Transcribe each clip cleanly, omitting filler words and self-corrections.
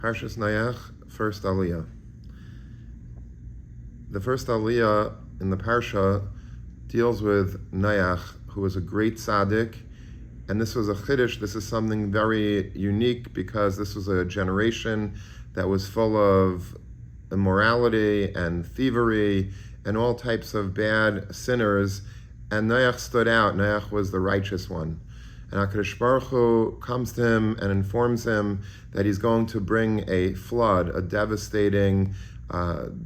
Parshas Noach, first Aliyah. The first Aliyah in the Parsha deals with Noach, who was a great tzaddik, and this was a chiddush. This is something very unique because this was a generation that was full of immorality and thievery and all types of bad sinners, and Noach stood out. Noach was the righteous one. And HaKadosh Baruch Hu comes to him and informs him that he's going to bring a flood, a devastating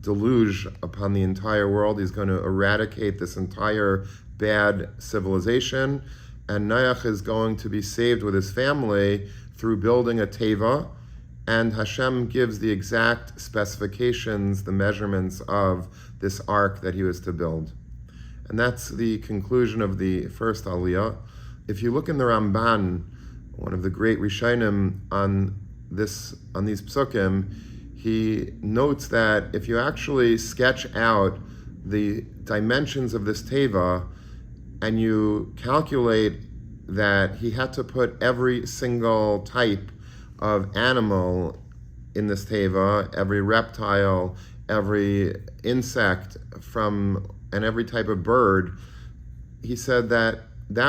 deluge upon the entire world. He's going to eradicate this entire bad civilization. And Noach is going to be saved with his family through building a teva. And Hashem gives the exact specifications, the measurements of this ark that he was to build. And that's the conclusion of the first Aliyah. If you look in the Ramban, one of the great Rishonim on these psukim, he notes that if you actually sketch out the dimensions of this teva and you calculate that he had to put every single type of animal in this teva, every reptile, every insect and every type of bird, he said that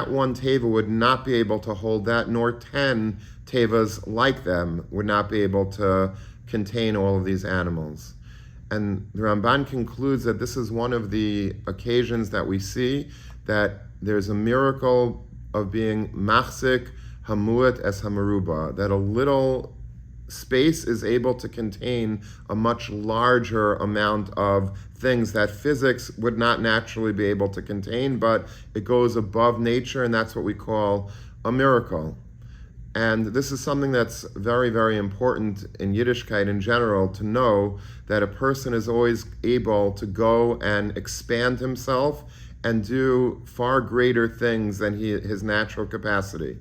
one teva would not be able to hold that, nor 10 tevas like them would not be able to contain all of these animals. And the Ramban concludes that this is one of the occasions that we see that there's a miracle of being machzik hamuat es hamaruba, that a little space is able to contain a much larger amount of things that physics would not naturally be able to contain, but it goes above nature, and that's what we call a miracle. And this is something that's very, very important in Yiddishkeit in general, to know that a person is always able to go and expand himself and do far greater things than his natural capacity.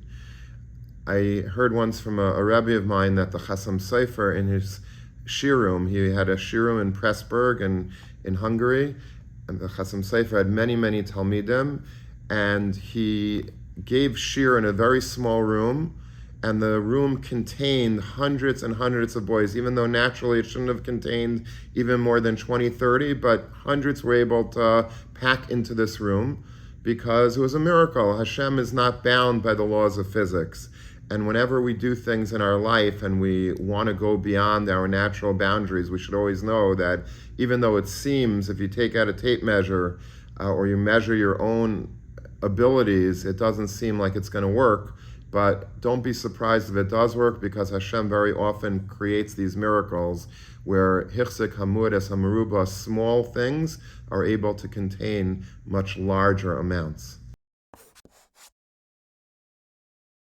I heard once from a Rabbi of mine that the Chasam Sofer, in his shirum, he had a shirum in Pressburg in Hungary, and the Chasam Sofer had many, many Talmidim, and he gave shir in a very small room, and the room contained hundreds and hundreds of boys, even though naturally it shouldn't have contained even more than 20, 30, but hundreds were able to pack into this room because it was a miracle. Hashem is not bound by the laws of physics. And whenever we do things in our life and we want to go beyond our natural boundaries, we should always know that even though it seems, if you take out a tape measure or you measure your own abilities, it doesn't seem like it's going to work. But don't be surprised if it does work, because Hashem very often creates these miracles where hichzik hamud es hamaruba, small things, are able to contain much larger amounts.